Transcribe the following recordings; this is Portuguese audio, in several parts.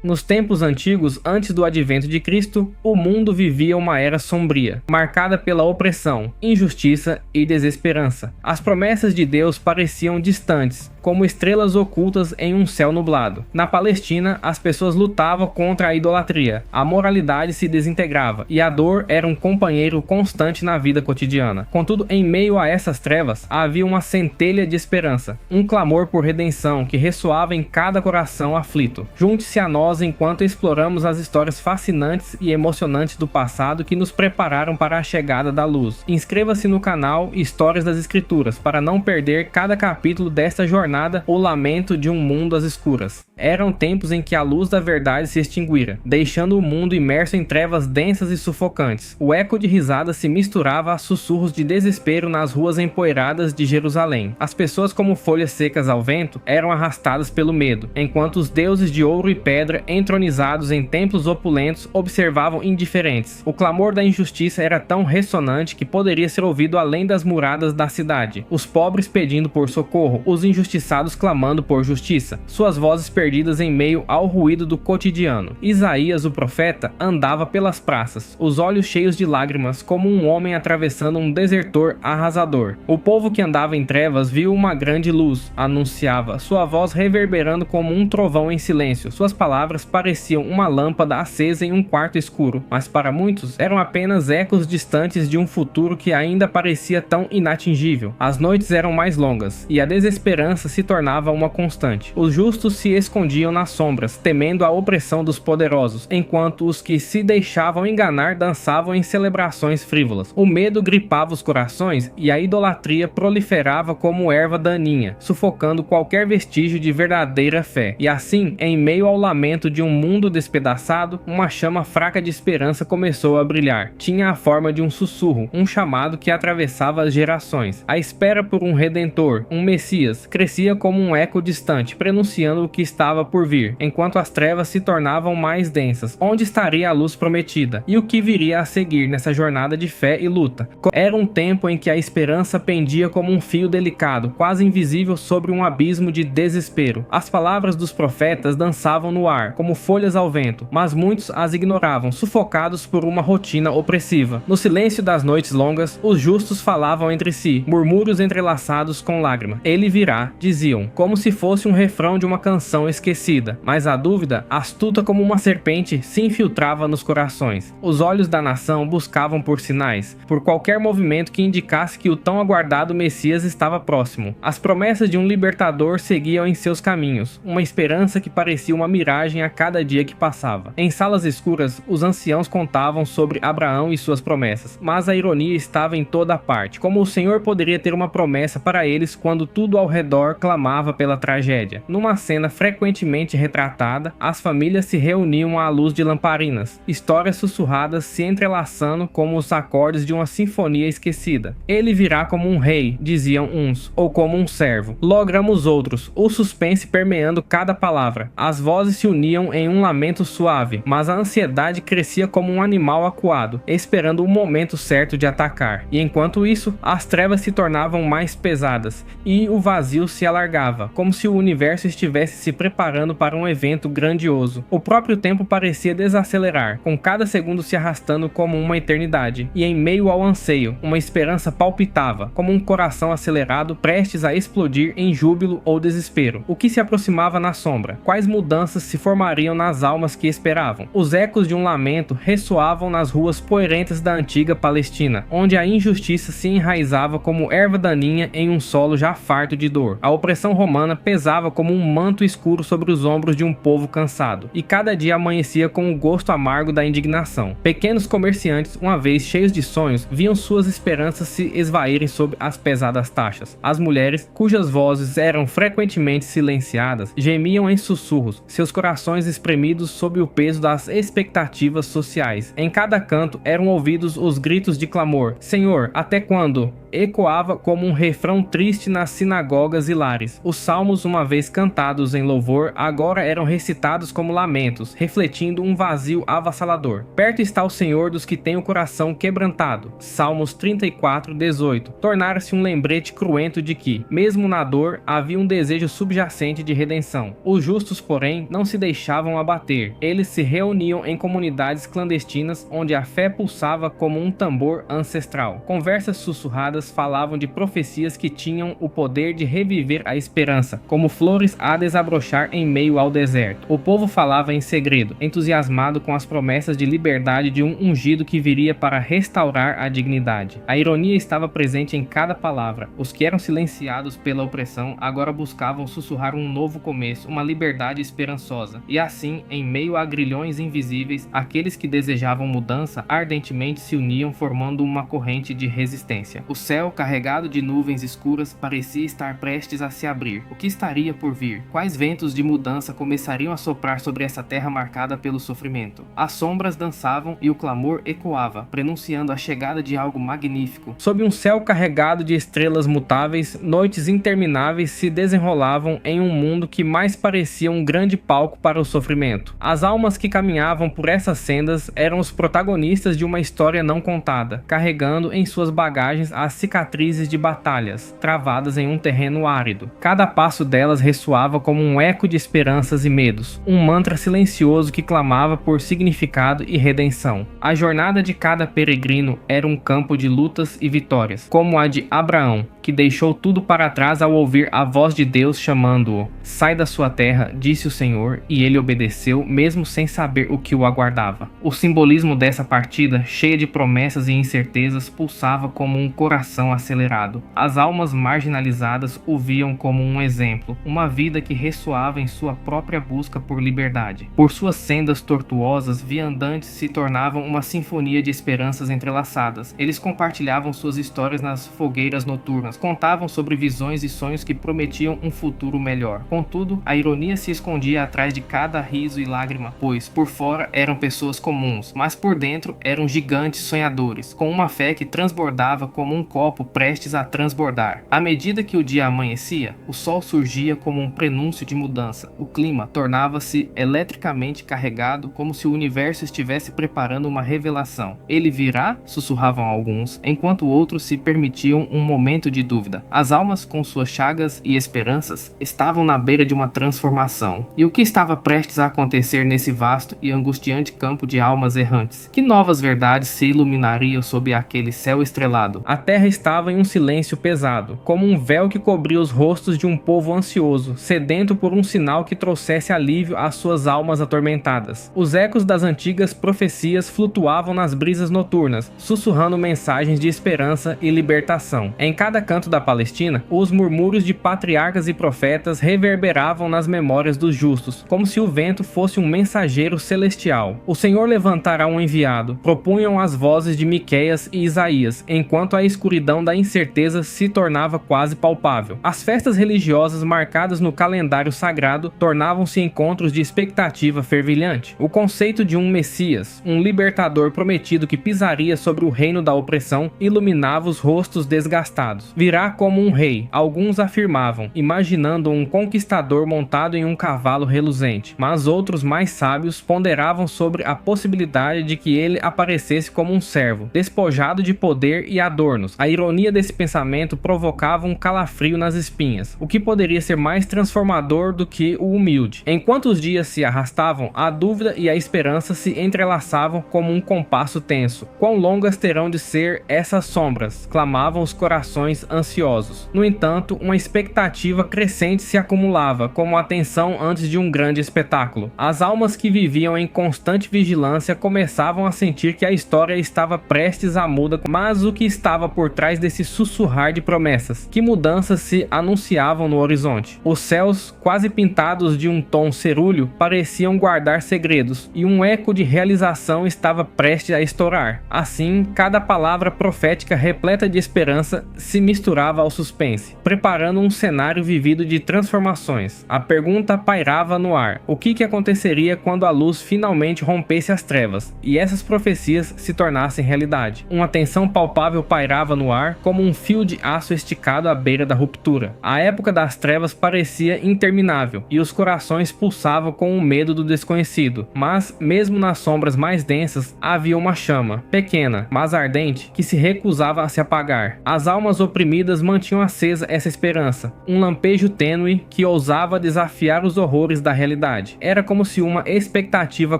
Nos tempos antigos, antes do advento de Cristo, o mundo vivia uma era sombria, marcada pela opressão, injustiça e desesperança. As promessas de Deus pareciam distantes, como estrelas ocultas em um céu nublado. Na Palestina, as pessoas lutavam contra a idolatria, a moralidade se desintegrava e a dor era um companheiro constante na vida cotidiana. Contudo, em meio a essas trevas, havia uma centelha de esperança, um clamor por redenção que ressoava em cada coração aflito. Junte-se a nós enquanto exploramos as histórias fascinantes e emocionantes do passado que nos prepararam para a chegada da luz. Inscreva-se no canal Histórias das Escrituras para não perder cada capítulo desta jornada, o lamento de um mundo às escuras. Eram tempos em que a luz da verdade se extinguira, deixando o mundo imerso em trevas densas e sufocantes. O eco de risadas se misturava a sussurros de desespero nas ruas empoeiradas de Jerusalém. As pessoas, como folhas secas ao vento, eram arrastadas pelo medo, enquanto os deuses de ouro e pedra, entronizados em templos opulentos, observavam indiferentes. O clamor da injustiça era tão ressonante que poderia ser ouvido além das muradas da cidade. Os pobres pedindo por socorro, os injustiçados clamando por justiça, suas vozes perdidas em meio ao ruído do cotidiano. Isaías, o profeta, andava pelas praças, os olhos cheios de lágrimas, como um homem atravessando um desertor arrasador. O povo que andava em trevas viu uma grande luz, anunciava, sua voz reverberando como um trovão em silêncio. Suas palavras pareciam uma lâmpada acesa em um quarto escuro, mas para muitos eram apenas ecos distantes de um futuro que ainda parecia tão inatingível. As noites eram mais longas, e a desesperança se tornava uma constante. Os justos se escondiam nas sombras, temendo a opressão dos poderosos, enquanto os que se deixavam enganar dançavam em celebrações frívolas. O medo gripava os corações e a idolatria proliferava como erva daninha, sufocando qualquer vestígio de verdadeira fé. E assim, em meio ao lamento de um mundo despedaçado, uma chama fraca de esperança começou a brilhar. Tinha a forma de um sussurro, um chamado que atravessava as gerações. A espera por um redentor, um Messias, crescia como um eco distante, prenunciando o que estava por vir, enquanto as trevas se tornavam mais densas. Onde estaria a luz prometida? E o que viria a seguir nessa jornada de fé e luta? Era um tempo em que a esperança pendia como um fio delicado, quase invisível sobre um abismo de desespero. As palavras dos profetas dançavam no ar, como folhas ao vento, mas muitos as ignoravam, sufocados por uma rotina opressiva. No silêncio das noites longas, os justos falavam entre si, murmúrios entrelaçados com lágrimas. Ele virá, diziam, como se fosse um refrão de uma canção esquecida, mas a dúvida, astuta como uma serpente, se infiltrava nos corações. Os olhos da nação buscavam por sinais, por qualquer movimento que indicasse que o tão aguardado Messias estava próximo. As promessas de um libertador seguiam em seus caminhos, uma esperança que parecia uma miragem a cada dia que passava. Em salas escuras, os anciãos contavam sobre Abraão e suas promessas, mas a ironia estava em toda parte, como o Senhor poderia ter uma promessa para eles quando tudo ao redor clamava pela tragédia. Numa cena frequentemente retratada, as famílias se reuniam à luz de lamparinas, histórias sussurradas se entrelaçando como os acordes de uma sinfonia esquecida. Ele virá como um rei, diziam uns, ou como um servo. Logramos outros, o suspense permeando cada palavra. As vozes se uniam em um lamento suave, mas a ansiedade crescia como um animal acuado, esperando o momento certo de atacar. E enquanto isso, as trevas se tornavam mais pesadas, e o vazio se alargava, como se o universo estivesse se preparando para um evento grandioso. O próprio tempo parecia desacelerar, com cada segundo se arrastando como uma eternidade, e em meio ao anseio, uma esperança palpitava, como um coração acelerado prestes a explodir em júbilo ou desespero. O que se aproximava na sombra? Quais mudanças se formariam nas almas que esperavam? Os ecos de um lamento ressoavam nas ruas poeirentas da antiga Palestina, onde a injustiça se enraizava como erva daninha em um solo já farto de dor. A opressão romana pesava como um manto escuro sobre os ombros de um povo cansado, e cada dia amanhecia com o gosto amargo da indignação. Pequenos comerciantes, uma vez cheios de sonhos, viam suas esperanças se esvaírem sob as pesadas taxas. As mulheres, cujas vozes eram frequentemente silenciadas, gemiam em sussurros, seus corações espremidos sob o peso das expectativas sociais. Em cada canto eram ouvidos os gritos de clamor: Senhor, até quando? ecoava como um refrão triste nas sinagogas e lares. Os salmos, uma vez cantados em louvor, agora eram recitados como lamentos, refletindo um vazio avassalador. Perto está o Senhor dos que têm o coração quebrantado. Salmos 34:18. Tornara-se um lembrete cruento de que, mesmo na dor, havia um desejo subjacente de redenção. Os justos, porém, não se deixavam abater. Eles se reuniam em comunidades clandestinas onde a fé pulsava como um tambor ancestral. Conversas sussurradas falavam de profecias que tinham o poder de reviver a esperança, como flores a desabrochar em meio ao deserto. O povo falava em segredo, entusiasmado com as promessas de liberdade de um ungido que viria para restaurar a dignidade. A ironia estava presente em cada palavra. Os que eram silenciados pela opressão agora buscavam sussurrar um novo começo, uma liberdade esperançosa. E assim, em meio a grilhões invisíveis, aqueles que desejavam mudança ardentemente se uniam, formando uma corrente de resistência. O céu, carregado de nuvens escuras, parecia estar prestes a se abrir. O que estaria por vir? Quais ventos de mudança começariam a soprar sobre essa terra marcada pelo sofrimento? As sombras dançavam e o clamor ecoava, prenunciando a chegada de algo magnífico. Sob um céu carregado de estrelas mutáveis, noites intermináveis se desenrolavam em um mundo que mais parecia um grande palco para o sofrimento. As almas que caminhavam por essas sendas eram os protagonistas de uma história não contada, carregando em suas bagagens as cicatrizes de batalhas, travadas em um terreno árido. Cada passo delas ressoava como um eco de esperanças e medos, um mantra silencioso que clamava por significado e redenção. A jornada de cada peregrino era um campo de lutas e vitórias, como a de Abraão, que deixou tudo para trás ao ouvir a voz de Deus chamando-o. Sai da sua terra, disse o Senhor, e ele obedeceu, mesmo sem saber o que o aguardava. O simbolismo dessa partida, cheia de promessas e incertezas, pulsava como um coração acelerado. As almas marginalizadas o viam como um exemplo, uma vida que ressoava em sua própria busca por liberdade. Por suas sendas tortuosas, viandantes se tornavam uma sinfonia de esperanças entrelaçadas. Eles compartilhavam suas histórias nas fogueiras noturnas, contavam sobre visões e sonhos que prometiam um futuro melhor. Contudo, a ironia se escondia atrás de cada riso e lágrima, pois por fora eram pessoas comuns, mas por dentro eram gigantes sonhadores, com uma fé que transbordava como um copo prestes a transbordar. À medida que o dia amanhecia, o sol surgia como um prenúncio de mudança. O clima tornava-se eletricamente carregado, como se o universo estivesse preparando uma revelação. Ele virá? Sussurravam alguns, enquanto outros se permitiam um momento de dúvida. As almas, com suas chagas e esperanças, estavam na beira de uma transformação. E o que estava prestes a acontecer nesse vasto e angustiante campo de almas errantes? Que novas verdades se iluminariam sob aquele céu estrelado? A terra estava em um silêncio pesado, como um véu que cobria os rostos de um povo ansioso, sedento por um sinal que trouxesse alívio às suas almas atormentadas. Os ecos das antigas profecias flutuavam nas brisas noturnas, sussurrando mensagens de esperança e libertação. Em cada canto da Palestina, os murmúrios de patriarcas e profetas reverberavam nas memórias dos justos, como se o vento fosse um mensageiro celestial. O Senhor levantará um enviado, propunham as vozes de Miqueias e Isaías, enquanto a escuridão da incerteza se tornava quase palpável. As festas religiosas marcadas no calendário sagrado tornavam-se encontros de expectativa fervilhante. O conceito de um Messias, um libertador prometido que pisaria sobre o reino da opressão, iluminava os rostos desgastados. Virá como um rei, alguns afirmavam, imaginando um conquistador montado em um cavalo reluzente, mas outros mais sábios ponderavam sobre a possibilidade de que ele aparecesse como um servo, despojado de poder e adornos. A ironia desse pensamento provocava um calafrio nas espinhas. O que poderia ser mais transformador do que o humilde? Enquanto os dias se arrastavam, a dúvida e a esperança se entrelaçavam como um compasso tenso. Quão longas terão de ser essas sombras? Clamavam os corações ansiosos. No entanto, uma expectativa crescente se acumulava, como a tensão antes de um grande espetáculo. As almas que viviam em constante vigilância começavam a sentir que a história estava prestes a mudar, mas o que estava por trás desse sussurrar de promessas? Que mudanças se anunciavam no horizonte? Os céus, quase pintados de um tom cerúleo, pareciam guardar segredos, e um eco de realização estava prestes a estourar. Assim, cada palavra profética repleta de esperança se misturava misturava ao suspense, preparando um cenário vivido de transformações. A pergunta pairava no ar: o que aconteceria quando a luz finalmente rompesse as trevas e essas profecias se tornassem realidade? Uma tensão palpável pairava no ar, como um fio de aço esticado à beira da ruptura. A época das trevas parecia interminável e os corações pulsavam com o medo do desconhecido, mas mesmo nas sombras mais densas havia uma chama, pequena, mas ardente, que se recusava a se apagar. As almas oprimidas mantinham acesa essa esperança, um lampejo tênue que ousava desafiar os horrores da realidade. Era como se uma expectativa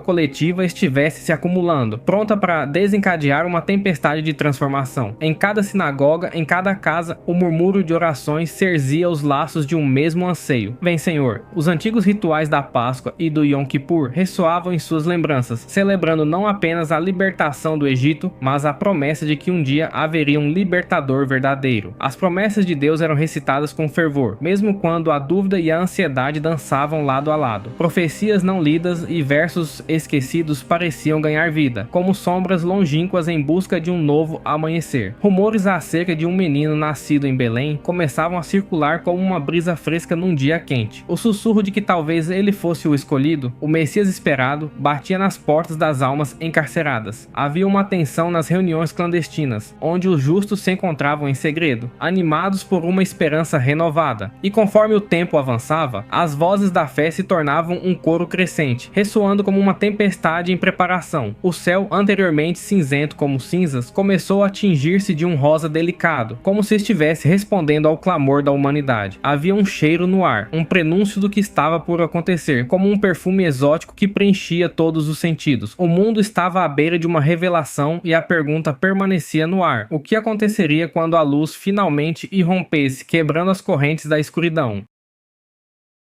coletiva estivesse se acumulando, pronta para desencadear uma tempestade de transformação. Em cada sinagoga, em cada casa, o murmúrio de orações cerzia os laços de um mesmo anseio. Vem, Senhor. Os antigos rituais da Páscoa e do Yom Kippur ressoavam em suas lembranças, celebrando não apenas a libertação do Egito, mas a promessa de que um dia haveria um libertador verdadeiro. As promessas de Deus eram recitadas com fervor, mesmo quando a dúvida e a ansiedade dançavam lado a lado. Profecias não lidas e versos esquecidos pareciam ganhar vida, como sombras longínquas em busca de um novo amanhecer. Rumores acerca de um menino nascido em Belém começavam a circular como uma brisa fresca num dia quente. O sussurro de que talvez ele fosse o escolhido, o Messias esperado, batia nas portas das almas encarceradas. Havia uma tensão nas reuniões clandestinas, onde os justos se encontravam em segredo, animados por uma esperança renovada. E conforme o tempo avançava, as vozes da fé se tornavam um coro crescente, ressoando como uma tempestade em preparação. O céu, anteriormente cinzento como cinzas, começou a tingir-se de um rosa delicado, como se estivesse respondendo ao clamor da humanidade. Havia um cheiro no ar, um prenúncio do que estava por acontecer, como um perfume exótico que preenchia todos os sentidos. O mundo estava à beira de uma revelação e a pergunta permanecia no ar: o que aconteceria quando a luz finalmente irrompesse, quebrando as correntes da escuridão?